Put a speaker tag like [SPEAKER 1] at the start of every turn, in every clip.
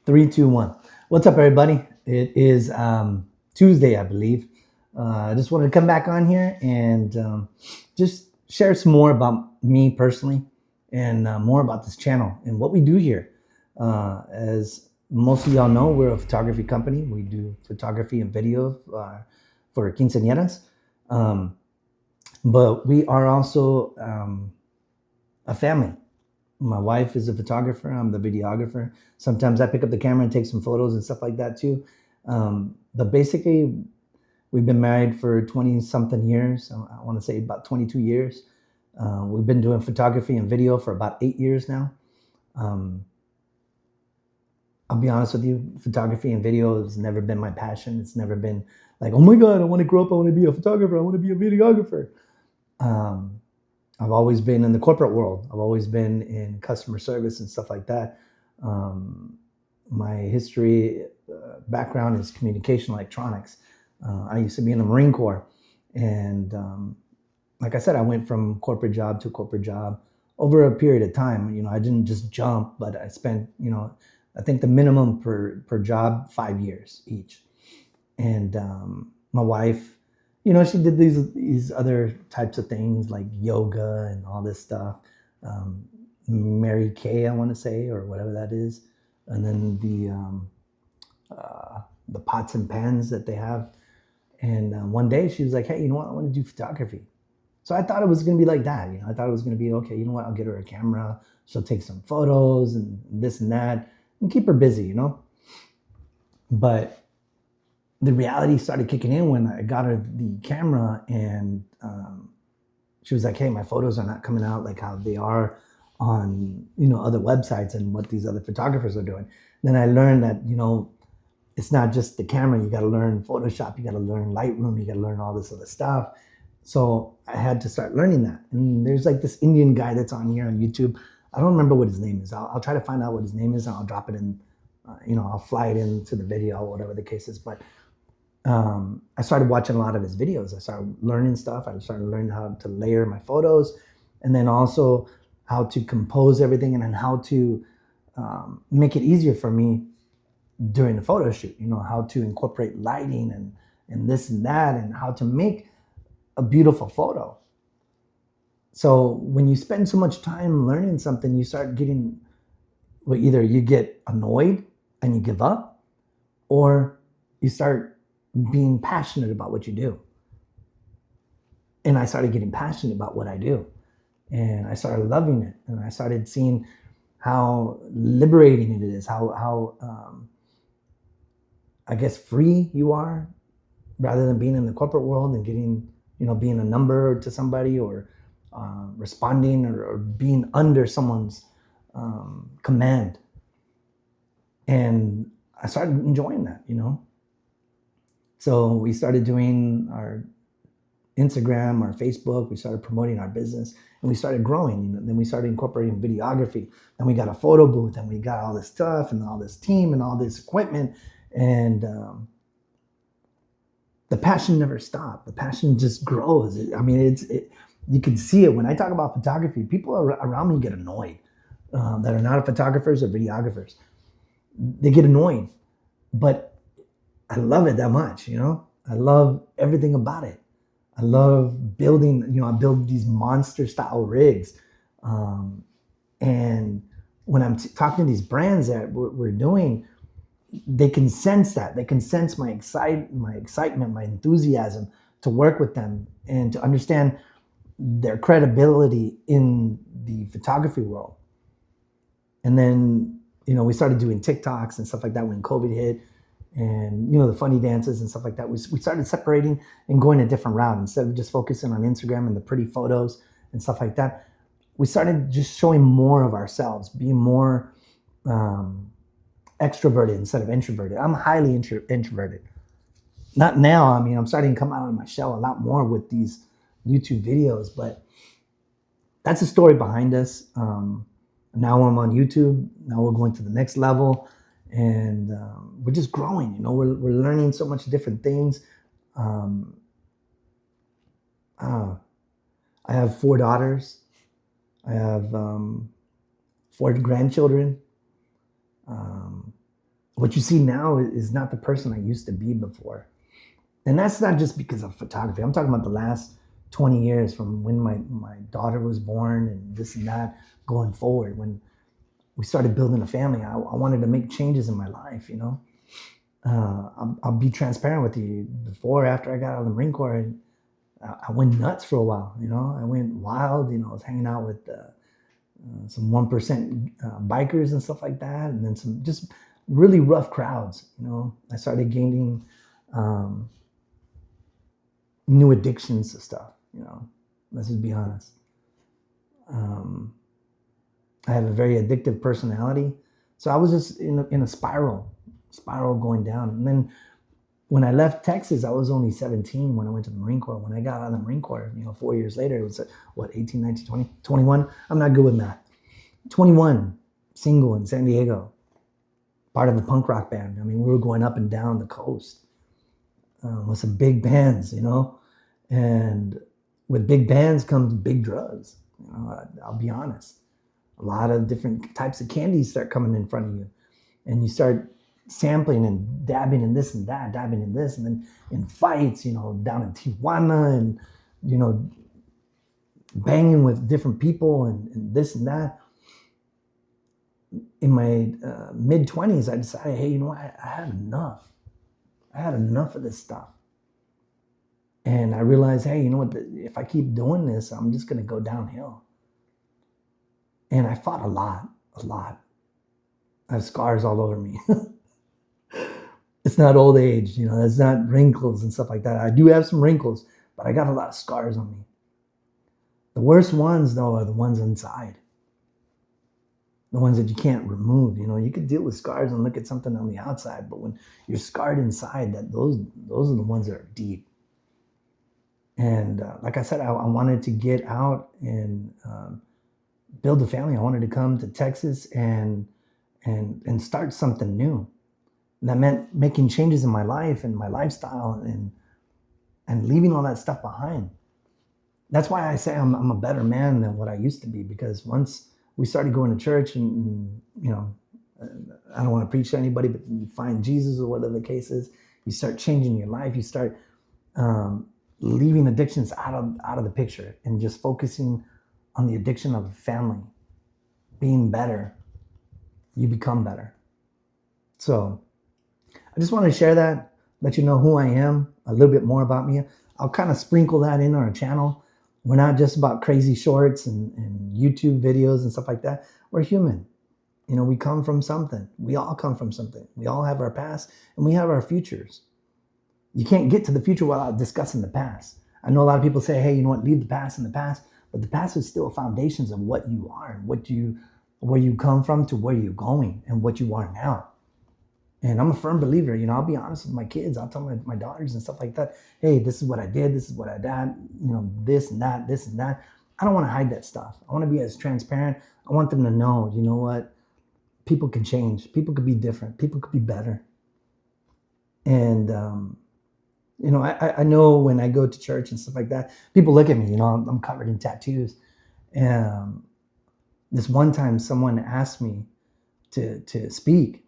[SPEAKER 1] Three, two, one. What's up, everybody? It is Tuesday, I believe. I just wanted to come back on here and just share some more about me personally and more about this channel and what we do here. As most of y'all know, we're a photography company. We do photography and video for quinceañeras. Um, but we are also a family. My wife is a photographer. I'm the videographer. Sometimes I pick up the camera and take some photos and stuff like that too. But basically, we've been married for 20 something years. I want to say about 22 years. We've been doing photography and video for about 8 years now. Um, I'll be honest with you, photography and video has never been my passion. It's never been like, oh my God, I want to grow up. I want to be a photographer. I want to be a videographer. Um, I've always been in the corporate world. I've always been in customer service and stuff like that. My history background is communication electronics. I used to be in the Marine Corps. And like I said, I went from corporate job to corporate job over a period of time. You know, I didn't just jump, but I spent, I think the minimum per job, 5 years each. And my wife, she did these other types of things like yoga and all this stuff. Mary Kay, I want to say, or whatever that is, and then the pots and pans that they have. And one day she was like, "Hey, you know what? I want to do photography." So I thought it was going to be like that. I thought it was going to be okay. You know what? I'll get her a camera. She'll take some photos and this and that, and keep her busy. But the reality started kicking in when I got her the camera, and she was like, "Hey, my photos are not coming out like how they are on other websites and what these other photographers are doing." Then I learned that it's not just the camera. You got to learn Photoshop. You got to learn Lightroom. You got to learn all this other stuff. So I had to start learning that. And there's like this Indian guy that's on here on YouTube. I don't remember what his name is. I'll try to find out what his name is, and I'll drop it in. I'll fly it into the video, whatever the case is. But I started watching a lot of his videos. I started learning stuff. I started learning how to layer my photos, and then also how to compose everything, and then how to make it easier for me during the photo shoot. How to incorporate lighting and this and that, and how to make a beautiful photo. So when you spend so much time learning something, you start getting, well, either you get annoyed and you give up, or you start being passionate about what you do. And I started getting passionate about what I do, and I started loving it, and I started seeing how liberating it is, how I guess free you are, rather than being in the corporate world and getting, being a number to somebody, or responding, or being under someone's command. And I started enjoying that. So we started doing our Instagram, our Facebook. We started promoting our business, and we started growing. Then we started incorporating videography. Then we got a photo booth, and we got all this stuff, and all this team, and all this equipment, and the passion never stopped. The passion just grows. You can see it when I talk about photography. People around me get annoyed that are not photographers or videographers. They get annoyed, but I love it that much. I love everything about it. I love building. I build these monster style rigs, and when I'm talking to these brands that we're doing, they can sense that. They can sense my excitement, my enthusiasm to work with them and to understand their credibility in the photography world. And then, we started doing TikToks and stuff like that when COVID hit, and, the funny dances and stuff like that. We started separating and going a different route. Instead of just focusing on Instagram and the pretty photos and stuff like that, we started just showing more of ourselves, being more extroverted instead of introverted. I'm highly introverted. Not now. I'm starting to come out of my shell a lot more with these YouTube videos, but that's the story behind us. Now I'm on YouTube. Now we're going to the next level, and we're just growing. We're learning so much different things. I have 4 daughters. I have 4 grandchildren. what you see now is not the person I used to be before. And that's not just because of photography. I'm talking about the last 20 years from when my daughter was born and this and that going forward. When we started building a family, I wanted to make changes in my life, you know. I'll be transparent with you. Before, after I got out of the Marine Corps, I went nuts for a while, you know. I went wild, you know. I was hanging out with some 1% bikers and stuff like that, and then some just really rough crowds, you know. I started gaining new addictions to stuff, you know. Let's just be honest. I have a very addictive personality, so I was just in a spiral going down. And then when I left Texas, I was only 17 when I went to the Marine Corps. When I got out of the Marine Corps, you know, 4 years later, it was what, 18, 19, 20, 21? I'm not good with math. 21, single in San Diego, part of a punk rock band. I mean, we were going up and down the coast with some big bands, you know, and with big bands comes big drugs. You know, I'll be honest. A lot of different types of candies start coming in front of you, and you start sampling and dabbing in this and that, dabbing in this, and then in fights, you know, down in Tijuana, and, you know, banging with different people and this and that. In my mid-20s, I decided, hey, you know what? I had enough. I had enough of this stuff. And I realized, hey, you know what? If I keep doing this, I'm just going to go downhill. And I fought a lot. I have scars all over me. It's not old age, you know, that's not wrinkles and stuff like that. I do have some wrinkles, but I got a lot of scars on me. The worst ones, though, are the ones inside. The ones that you can't remove. You know, you could deal with scars and look at something on the outside, but when you're scarred inside, those are the ones that are deep. And like I said, I wanted to get out and build a family. I wanted to come to Texas and start something new. And that meant making changes in my life and my lifestyle and leaving all that stuff behind. That's why I say I'm a better man than what I used to be, because once we started going to church and you know, I don't want to preach to anybody, but you find Jesus or whatever the case is, you start changing your life. You start leaving addictions out of the picture and just focusing on the addiction of family, being better. You become better. So I just want to share that, let you know who I am, a little bit more about me. I'll kind of sprinkle that in our channel. We're not just about crazy shorts and YouTube videos and stuff like that. We're human. You know, we come from something. We all come from something. We all have our past and we have our futures. You can't get to the future without discussing the past. I know a lot of people say, hey, you know what, leave the past in the past. But the past is still foundations of what you are, where you come from to where you're going and what you are now. And I'm a firm believer, you know, I'll be honest with my kids. I'll tell my daughters and stuff like that, hey, this is what I did. This is what I did. You know, this and that, this and that. I don't want to hide that stuff. I want to be as transparent. I want them to know, you know what? People can change. People could be different. People could be better. And, you know, I know when I go to church and stuff like that, people look at me, you know, I'm covered in tattoos. And this one time someone asked me to speak.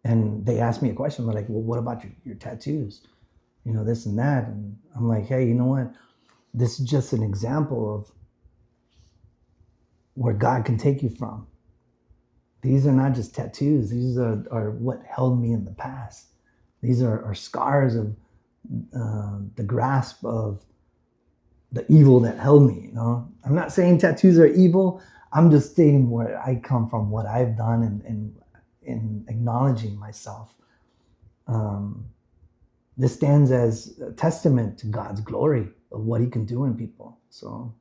[SPEAKER 1] And they asked me a question. They're like, well, what about your tattoos? You know, this and that. And I'm like, hey, you know what? This is just an example of where God can take you from. These are not just tattoos. These are what held me in the past. These are scars of the grasp of the evil that held me, you know? I'm not saying tattoos are evil. I'm just stating where I come from, what I've done, and in acknowledging myself. This stands as a testament to God's glory of what he can do in people. So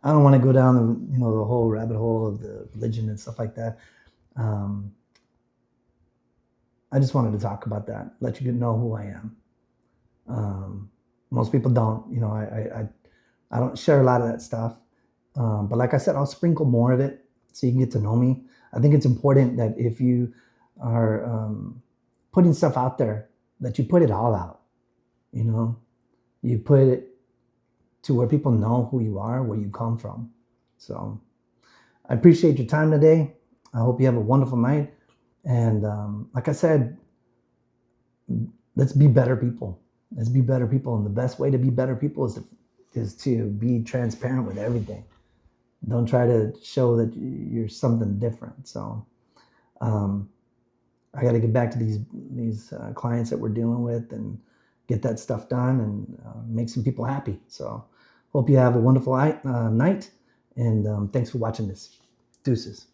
[SPEAKER 1] I don't want to go down the whole rabbit hole of the religion and stuff like that. I just wanted to talk about that, let you know who I am. Most people don't, you know, I don't share a lot of that stuff. But like I said, I'll sprinkle more of it so you can get to know me. I think it's important that if you are putting stuff out there, that you put it all out. You know, you put it to where people know who you are, where you come from. So I appreciate your time today. I hope you have a wonderful night. And like I said, let's be better people. Let's be better people. And the best way to be better people is to be transparent with everything. Don't try to show that you're something different. So um, I got to get back to these clients that we're dealing with and get that stuff done and make some people happy. So hope you have a wonderful night. And thanks for watching this. Deuces.